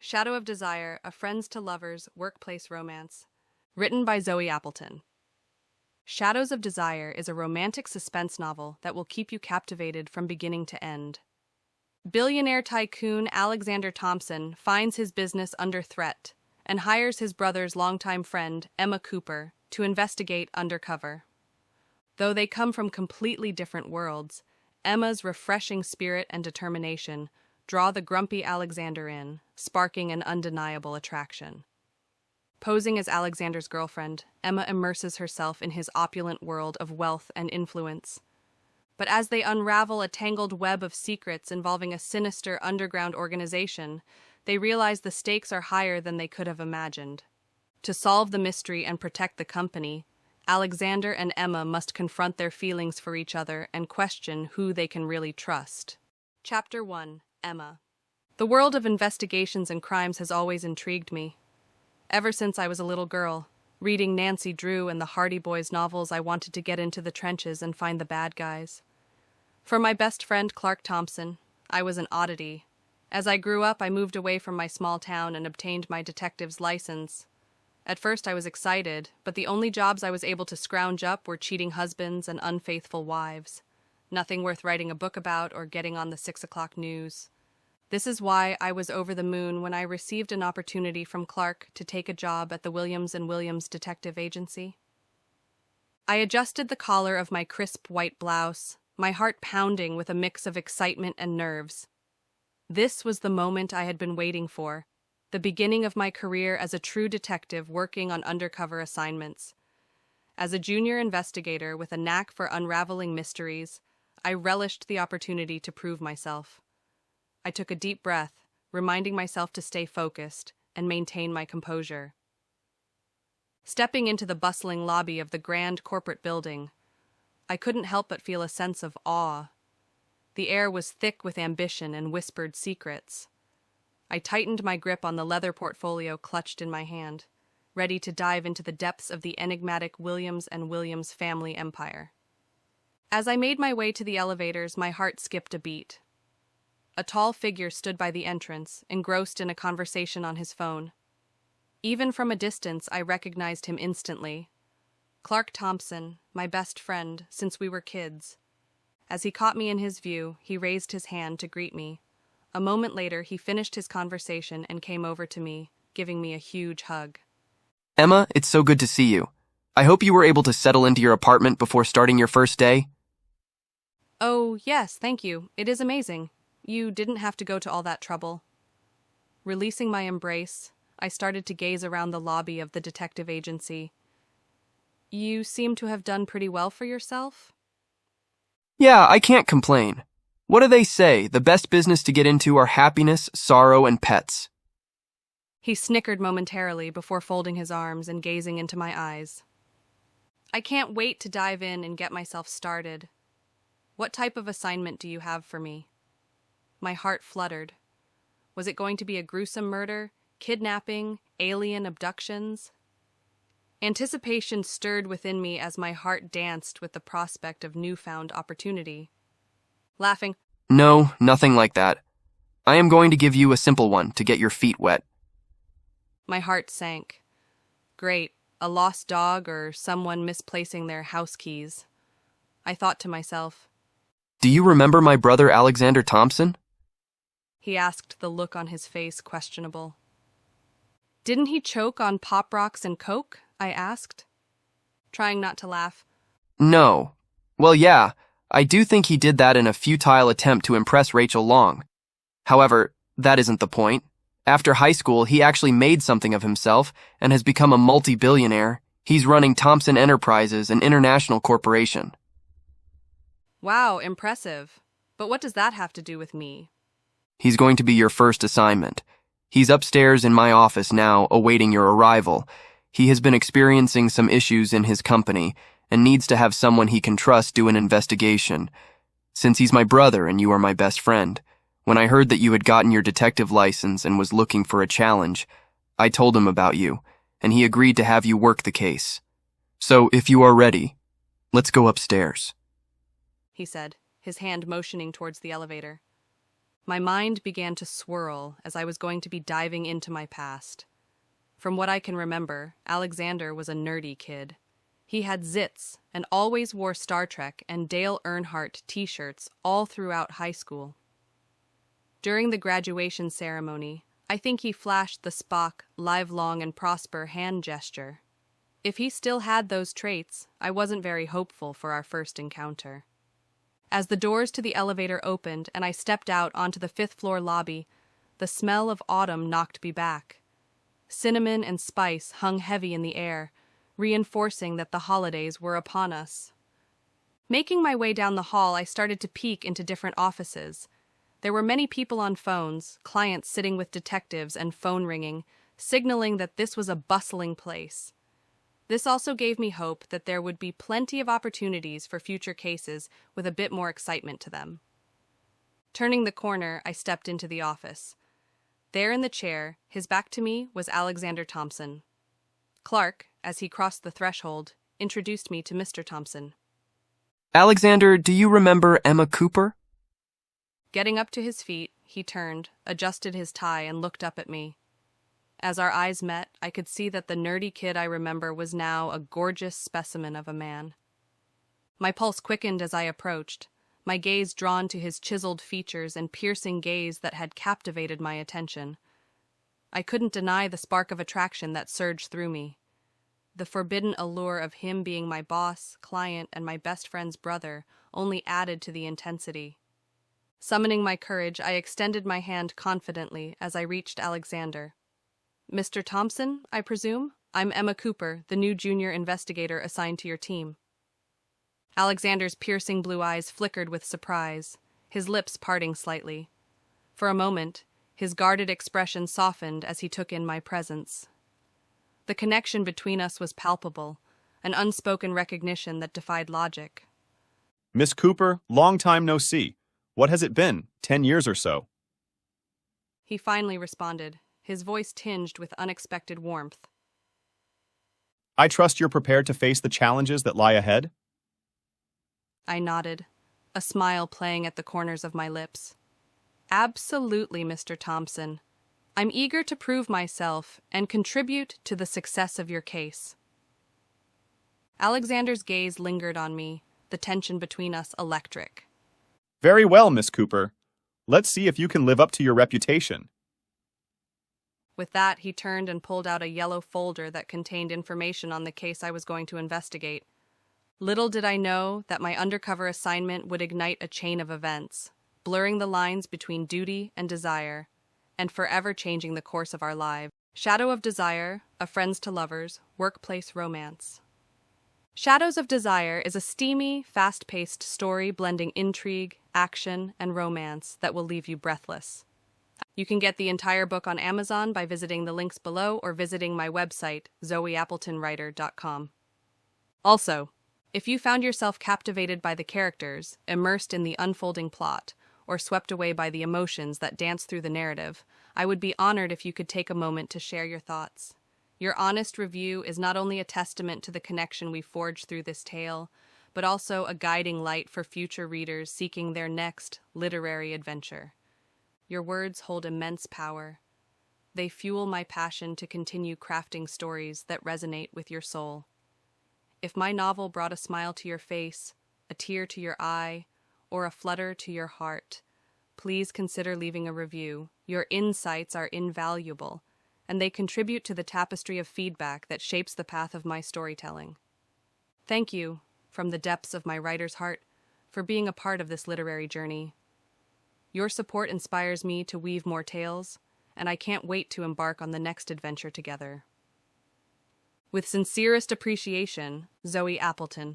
Shadow of Desire, a friends to lovers workplace romance. Written by Zoe Appleton. Shadows of Desire is a romantic suspense novel that will keep you captivated from beginning to end. Billionaire tycoon Alexander Thompson finds his business under threat and hires his brother's longtime friend, Emma Cooper, to investigate undercover. Though they come from completely different worlds, Emma's refreshing spirit and determination draw the grumpy Alexander in, sparking an undeniable attraction. Posing as Alexander's girlfriend, Emma immerses herself in his opulent world of wealth and influence. But as they unravel a tangled web of secrets involving a sinister underground organization, they realize the stakes are higher than they could have imagined. To solve the mystery and protect the company, Alexander and Emma must confront their feelings for each other and question who they can really trust. Chapter 1. Emma. The world of investigations and crimes has always intrigued me. Ever since I was a little girl, reading Nancy Drew and the Hardy Boys novels, I wanted to get into the trenches and find the bad guys. For my best friend Clark Thompson, I was an oddity. As I grew up, I moved away from my small town and obtained my detective's license. At first I was excited, but the only jobs I was able to scrounge up were cheating husbands and unfaithful wives. Nothing worth writing a book about or getting on the 6 o'clock news. This is why I was over the moon when I received an opportunity from Clark to take a job at the Williams & Williams Detective Agency. I adjusted the collar of my crisp white blouse, my heart pounding with a mix of excitement and nerves. This was the moment I had been waiting for, the beginning of my career as a true detective working on undercover assignments. As a junior investigator with a knack for unraveling mysteries, I relished the opportunity to prove myself. I took a deep breath, reminding myself to stay focused and maintain my composure. Stepping into the bustling lobby of the grand corporate building, I couldn't help but feel a sense of awe. The air was thick with ambition and whispered secrets. I tightened my grip on the leather portfolio clutched in my hand, ready to dive into the depths of the enigmatic Williams & Williams family empire. As I made my way to the elevators, my heart skipped a beat. A tall figure stood by the entrance, engrossed in a conversation on his phone. Even from a distance, I recognized him instantly. Clark Thompson, my best friend since we were kids. As he caught me in his view, he raised his hand to greet me. A moment later, he finished his conversation and came over to me, giving me a huge hug. Emma, it's so good to see you. I hope you were able to settle into your apartment before starting your first day. Oh, yes, thank you. It is amazing. You didn't have to go to all that trouble. Releasing my embrace, I started to gaze around the lobby of the detective agency. You seem to have done pretty well for yourself? Yeah, I can't complain. What do they say? The best business to get into are happiness, sorrow, and pets. He snickered momentarily before folding his arms and gazing into my eyes. I can't wait to dive in and get myself started. What type of assignment do you have for me? My heart fluttered. Was it going to be a gruesome murder, kidnapping, alien abductions? Anticipation stirred within me as my heart danced with the prospect of newfound opportunity. Laughing, No, nothing like that. I am going to give you a simple one to get your feet wet. my heart sank. Great, a lost dog or someone misplacing their house keys. I thought to myself. Do you remember my brother Alexander Thompson? He asked, the look on his face questionable. Didn't he choke on Pop Rocks and Coke? I asked, trying not to laugh. No. Well, yeah, I do think he did that in a futile attempt to impress Rachel Long. However, that isn't the point. After high school, he actually made something of himself and has become a multi-billionaire. He's running Thompson Enterprises, an international corporation. Wow, impressive. But what does that have to do with me? He's going to be your first assignment. He's upstairs in my office now, awaiting your arrival. He has been experiencing some issues in his company and needs to have someone he can trust do an investigation. Since he's my brother and you are my best friend, when I heard that you had gotten your detective license and was looking for a challenge, I told him about you, and he agreed to have you work the case. So, if you are ready, let's go upstairs, he said, his hand motioning towards the elevator. My mind began to swirl as I was going to be diving into my past. From what I can remember, Alexander was a nerdy kid. He had zits and always wore Star Trek and Dale Earnhardt t-shirts all throughout high school. During the graduation ceremony, I think he flashed the Spock "live long and prosper" hand gesture. If he still had those traits, I wasn't very hopeful for our first encounter. As the doors to the elevator opened and I stepped out onto the fifth-floor lobby, the smell of autumn knocked me back. Cinnamon and spice hung heavy in the air, reinforcing that the holidays were upon us. Making my way down the hall, I started to peek into different offices. There were many people on phones, clients sitting with detectives and phone ringing, signaling that this was a bustling place. This also gave me hope that there would be plenty of opportunities for future cases with a bit more excitement to them. Turning the corner, I stepped into the office. There in the chair, his back to me, was Alexander Thompson. Clark, as he crossed the threshold, introduced me to Mr. Thompson. Alexander, do you remember Emma Cooper? Getting up to his feet, he turned, adjusted his tie, and looked up at me. As our eyes met, I could see that the nerdy kid I remember was now a gorgeous specimen of a man. My pulse quickened as I approached, my gaze drawn to his chiseled features and piercing gaze that had captivated my attention. I couldn't deny the spark of attraction that surged through me. The forbidden allure of him being my boss, client, and my best friend's brother only added to the intensity. Summoning my courage, I extended my hand confidently as I reached Alexander. "Mr. Thompson, I presume? I'm Emma Cooper, the new junior investigator assigned to your team." Alexander's piercing blue eyes flickered with surprise, his lips parting slightly. For a moment, his guarded expression softened as he took in my presence. The connection between us was palpable, an unspoken recognition that defied logic. "Miss Cooper, long time no see. What has it been, 10 years or so?" He finally responded, his voice tinged with unexpected warmth. "I trust you're prepared to face the challenges that lie ahead?" I nodded, a smile playing at the corners of my lips. "Absolutely, Mr. Thompson. I'm eager to prove myself and contribute to the success of your case." Alexander's gaze lingered on me, the tension between us electric. "Very well, Miss Cooper. Let's see if you can live up to your reputation." With that, he turned and pulled out a yellow folder that contained information on the case I was going to investigate. Little did I know that my undercover assignment would ignite a chain of events, blurring the lines between duty and desire, and forever changing the course of our lives. Shadow of Desire, A Friends to Lovers, Workplace Romance. Shadows of Desire is a steamy, fast-paced story blending intrigue, action, and romance that will leave you breathless. You can get the entire book on Amazon by visiting the links below or visiting my website, zoeappletonwriter.com. Also, if you found yourself captivated by the characters, immersed in the unfolding plot, or swept away by the emotions that dance through the narrative, I would be honored if you could take a moment to share your thoughts. Your honest review is not only a testament to the connection we forged through this tale, but also a guiding light for future readers seeking their next literary adventure. Your words hold immense power. They fuel my passion to continue crafting stories that resonate with your soul. If my novel brought a smile to your face, a tear to your eye, or a flutter to your heart, please consider leaving a review. Your insights are invaluable, and they contribute to the tapestry of feedback that shapes the path of my storytelling. Thank you, from the depths of my writer's heart, for being a part of this literary journey. Your support inspires me to weave more tales, and I can't wait to embark on the next adventure together. With sincerest appreciation, Zoe Appleton.